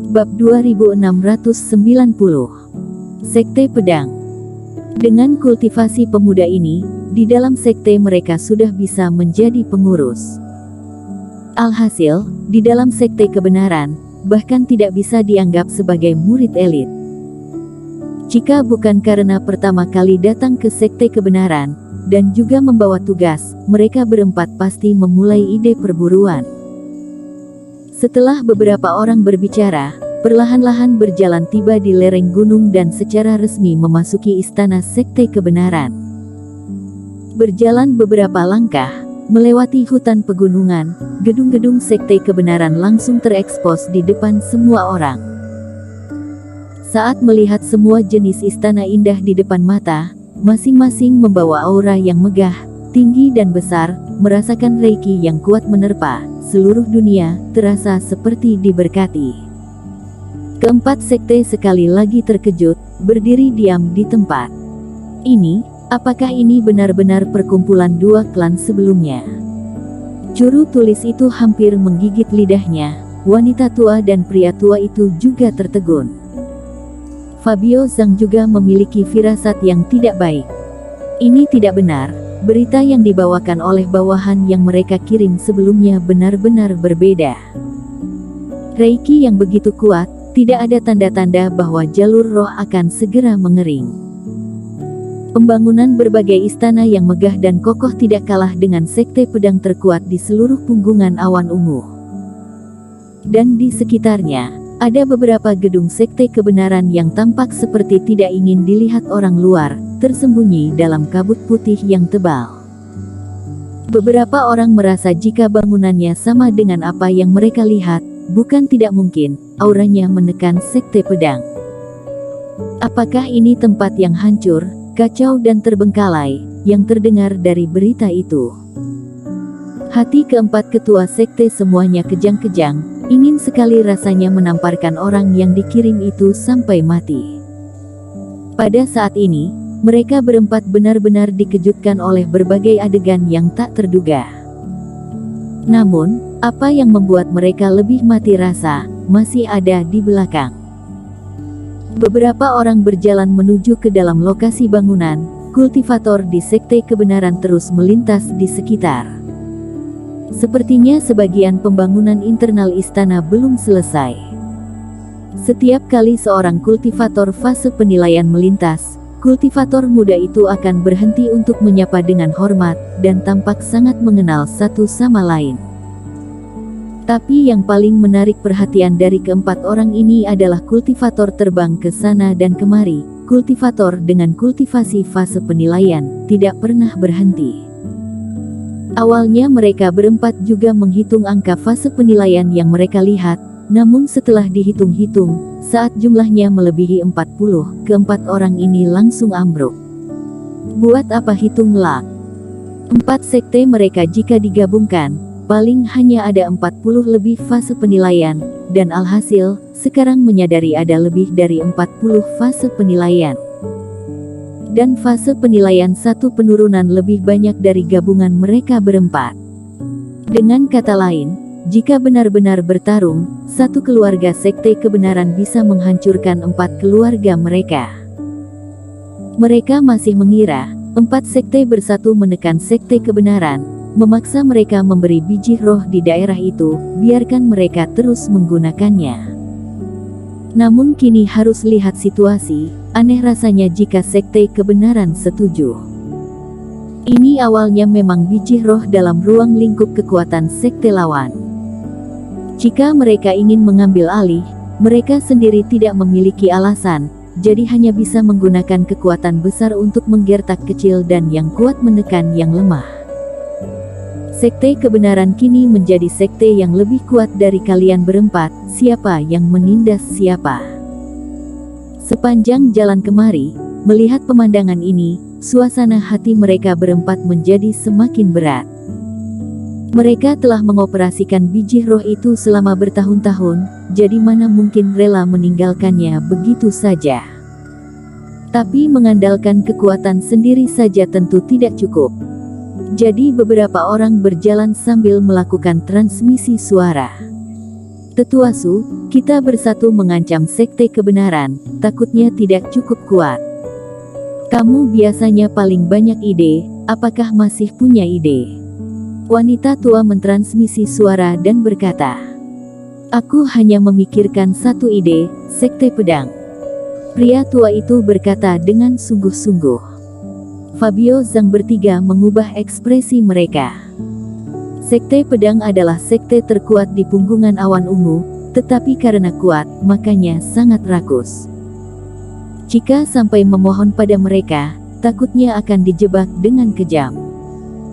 Bab 2690. Sekte Pedang. Dengan kultivasi pemuda ini, di dalam sekte mereka sudah bisa menjadi pengurus. Alhasil, di dalam sekte kebenaran, bahkan tidak bisa dianggap sebagai murid elit. Jika bukan karena pertama kali datang ke sekte kebenaran, dan juga membawa tugas, mereka berempat pasti memulai ide perburuan. Setelah beberapa orang berbicara, perlahan-lahan berjalan tiba di lereng gunung dan secara resmi memasuki istana sekte kebenaran. Berjalan beberapa langkah, melewati hutan pegunungan, gedung-gedung sekte kebenaran langsung terekspos di depan semua orang. Saat melihat semua jenis istana indah di depan mata, masing-masing membawa aura yang megah, tinggi dan besar, merasakan reiki yang kuat menerpa, seluruh dunia terasa seperti diberkati. Keempat sekte sekali lagi terkejut, berdiri diam di tempat. Apakah ini benar-benar perkumpulan dua klan sebelumnya? Juru tulis itu hampir menggigit lidahnya, wanita tua dan pria tua itu juga tertegun. Fabio Zhang juga memiliki firasat yang tidak baik. Ini tidak benar. Berita yang dibawakan oleh bawahan yang mereka kirim sebelumnya benar-benar berbeda. Reiki yang begitu kuat, tidak ada tanda-tanda bahwa jalur roh akan segera mengering. Pembangunan berbagai istana yang megah dan kokoh tidak kalah dengan sekte pedang terkuat di seluruh punggungan awan ungu. Dan di sekitarnya, ada beberapa gedung sekte kebenaran yang tampak seperti tidak ingin dilihat orang luar, tersembunyi dalam kabut putih yang tebal. Beberapa orang merasa jika bangunannya sama dengan apa yang mereka lihat, bukan tidak mungkin, auranya menekan sekte pedang. Apakah ini tempat yang hancur, kacau dan terbengkalai, yang terdengar dari berita itu? Hati keempat ketua sekte semuanya kejang-kejang, ingin sekali rasanya menamparkan orang yang dikirim itu sampai mati. Pada saat ini, mereka berempat benar-benar dikejutkan oleh berbagai adegan yang tak terduga. Namun, apa yang membuat mereka lebih mati rasa, masih ada di belakang. Beberapa orang berjalan menuju ke dalam lokasi bangunan, kultivator di sekte kebenaran terus melintas di sekitar. Sepertinya sebagian pembangunan internal istana belum selesai. Setiap kali seorang kultivator fase penilaian melintas, kultivator muda itu akan berhenti untuk menyapa dengan hormat, dan tampak sangat mengenal satu sama lain. Tapi yang paling menarik perhatian dari keempat orang ini adalah kultivator terbang ke sana dan kemari. Kultivator dengan kultivasi fase penilaian, tidak pernah berhenti. Awalnya mereka berempat juga menghitung angka fase penilaian yang mereka lihat, namun setelah dihitung-hitung, saat jumlahnya melebihi 40, keempat orang ini langsung ambruk. Buat apa hitung luck? 4 sekte mereka jika digabungkan, paling hanya ada 40 lebih fase penilaian, dan alhasil, sekarang menyadari ada lebih dari 40 fase penilaian. Dan fase penilaian satu penurunan lebih banyak dari gabungan mereka berempat. Dengan kata lain, jika benar-benar bertarung, satu keluarga sekte kebenaran bisa menghancurkan 4 keluarga mereka. Mereka masih mengira, 4 sekte bersatu menekan sekte kebenaran, memaksa mereka memberi biji roh di daerah itu, biarkan mereka terus menggunakannya. Namun kini harus lihat situasi, aneh rasanya jika sekte kebenaran setuju. Ini awalnya memang biji roh dalam ruang lingkup kekuatan sekte lawan. Jika mereka ingin mengambil alih, mereka sendiri tidak memiliki alasan, jadi hanya bisa menggunakan kekuatan besar untuk menggertak kecil dan yang kuat menekan yang lemah. Sekte kebenaran kini menjadi sekte yang lebih kuat dari kalian berempat, siapa yang menindas siapa? Sepanjang jalan kemari, melihat pemandangan ini, suasana hati mereka berempat menjadi semakin berat. Mereka telah mengoperasikan biji roh itu selama bertahun-tahun, jadi mana mungkin rela meninggalkannya begitu saja. Tapi mengandalkan kekuatan sendiri saja tentu tidak cukup. Jadi beberapa orang berjalan sambil melakukan transmisi suara. Tetua Su, kita bersatu mengancam sekte kebenaran, takutnya tidak cukup kuat. Kamu biasanya paling banyak ide, apakah masih punya ide? Wanita tua mentransmisi suara dan berkata, aku hanya memikirkan satu ide, sekte pedang. Pria tua itu berkata dengan sungguh-sungguh. Fabio Zhang bertiga mengubah ekspresi mereka. Sekte pedang adalah sekte terkuat di punggungan awan ungu, tetapi karena kuat, makanya sangat rakus. Jika sampai memohon pada mereka, takutnya akan dijebak dengan kejam.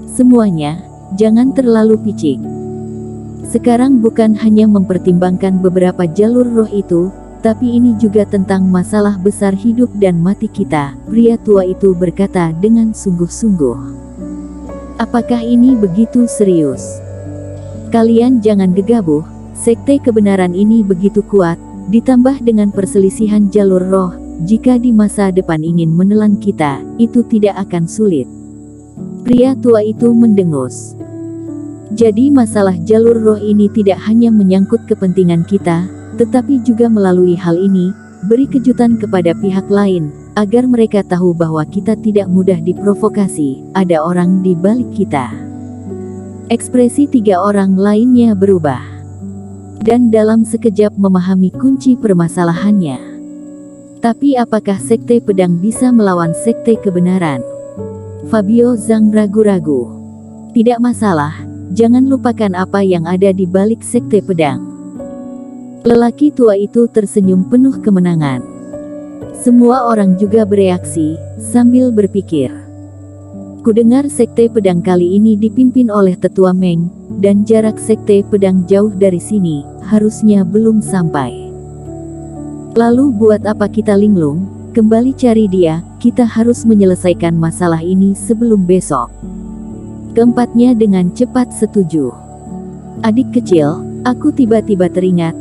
Semuanya, jangan terlalu picik. Sekarang bukan hanya mempertimbangkan beberapa jalur roh itu, tapi ini juga tentang masalah besar hidup dan mati kita, pria tua itu berkata dengan sungguh-sungguh. Apakah ini begitu serius? Kalian jangan gegabah, sekte kebenaran ini begitu kuat, ditambah dengan perselisihan jalur roh, jika di masa depan ingin menelan kita, itu tidak akan sulit. Pria tua itu mendengus. Jadi masalah jalur roh ini tidak hanya menyangkut kepentingan kita, tetapi juga melalui hal ini, beri kejutan kepada pihak lain, agar mereka tahu bahwa kita tidak mudah diprovokasi, ada orang di balik kita. Ekspresi tiga orang lainnya berubah. Dan dalam sekejap memahami kunci permasalahannya. Tapi apakah sekte pedang bisa melawan sekte kebenaran? Fabio Zhang ragu-ragu. Tidak masalah, jangan lupakan apa yang ada di balik sekte pedang. Lelaki tua itu tersenyum penuh kemenangan. Semua orang juga bereaksi, sambil berpikir. Kudengar sekte pedang kali ini dipimpin oleh Tetua Meng, dan jarak sekte pedang jauh dari sini, harusnya belum sampai. Lalu buat apa kita linglung, kembali cari dia, kita harus menyelesaikan masalah ini sebelum besok. Keempatnya dengan cepat setuju. Adik kecil, aku tiba-tiba teringat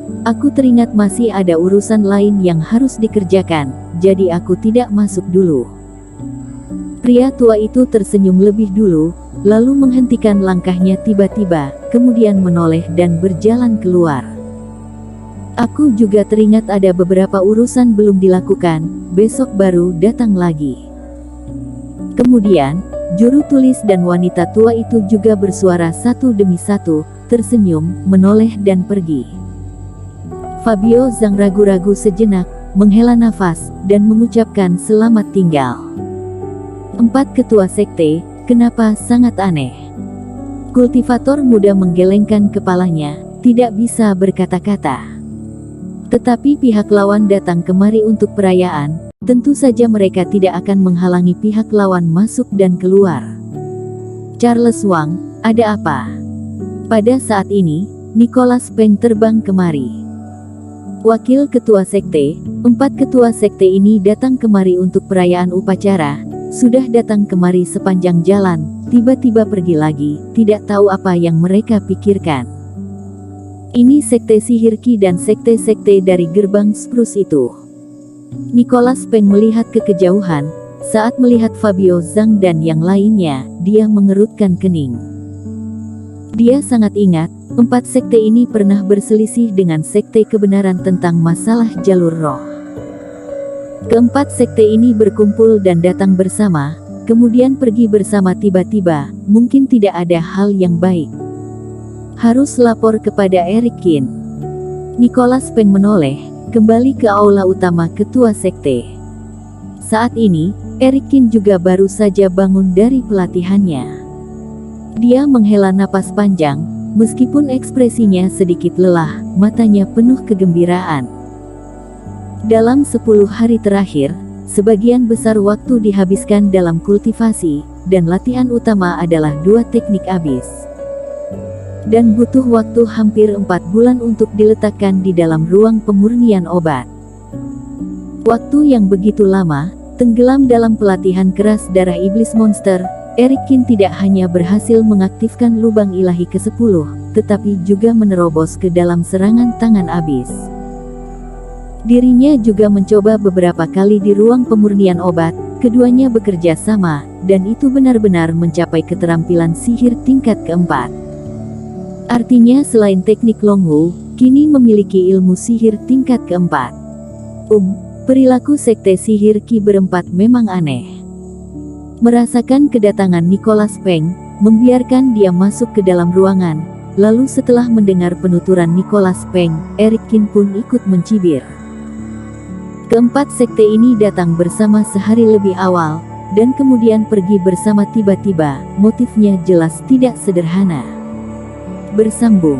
masih ada urusan lain yang harus dikerjakan, jadi aku tidak masuk dulu. Pria tua itu tersenyum lebih dulu, lalu menghentikan langkahnya tiba-tiba, kemudian menoleh dan berjalan keluar. Aku juga teringat ada beberapa urusan belum dilakukan, besok baru datang lagi. Kemudian, juru tulis dan wanita tua itu juga bersuara satu demi satu, tersenyum, menoleh dan pergi. Fabio Zhang ragu-ragu sejenak, menghela nafas, dan mengucapkan selamat tinggal. 4 ketua sekte, kenapa sangat aneh? Kultivator muda menggelengkan kepalanya, tidak bisa berkata-kata. Tetapi pihak lawan datang kemari untuk perayaan, tentu saja mereka tidak akan menghalangi pihak lawan masuk dan keluar. Charles Wang, ada apa? Pada saat ini, Nicholas Peng terbang kemari. Wakil ketua sekte, 4 ketua sekte ini datang kemari untuk perayaan upacara, sudah datang kemari sepanjang jalan, tiba-tiba pergi lagi, tidak tahu apa yang mereka pikirkan. Ini sekte sihir Qi dan sekte-sekte dari gerbang Spruce itu. Nicholas Peng melihat ke kejauhan, saat melihat Fabio Zhang dan yang lainnya, dia mengerutkan kening. Dia sangat ingat, 4 sekte ini pernah berselisih dengan sekte kebenaran tentang masalah jalur roh. Keempat sekte ini berkumpul dan datang bersama, kemudian pergi bersama tiba-tiba, mungkin tidak ada hal yang baik. Harus lapor kepada Eric Qin. Nicholas Peng menoleh, kembali ke aula utama ketua sekte. Saat ini, Eric Qin juga baru saja bangun dari pelatihannya. Dia menghela napas panjang, meskipun ekspresinya sedikit lelah, matanya penuh kegembiraan. Dalam 10 hari terakhir, sebagian besar waktu dihabiskan dalam kultivasi, dan latihan utama adalah 2 teknik abis. Dan butuh waktu hampir 4 bulan untuk diletakkan di dalam ruang pemurnian obat. Waktu yang begitu lama, tenggelam dalam pelatihan keras darah iblis monster, Eric Qin tidak hanya berhasil mengaktifkan lubang ilahi ke-10, tetapi juga menerobos ke dalam serangan tangan abis. Dirinya juga mencoba beberapa kali di ruang pemurnian obat, keduanya bekerja sama, dan itu benar-benar mencapai keterampilan sihir tingkat keempat. Artinya selain teknik Longwu, kini memiliki ilmu sihir tingkat keempat. Perilaku sekte sihir Ki berempat memang aneh. Merasakan kedatangan Nicholas Peng, membiarkan dia masuk ke dalam ruangan. Lalu setelah mendengar penuturan Nicholas Peng, Eric Kin pun ikut mencibir. Keempat sekte ini datang bersama sehari lebih awal, dan kemudian pergi bersama tiba-tiba. Motifnya jelas tidak sederhana. Bersambung.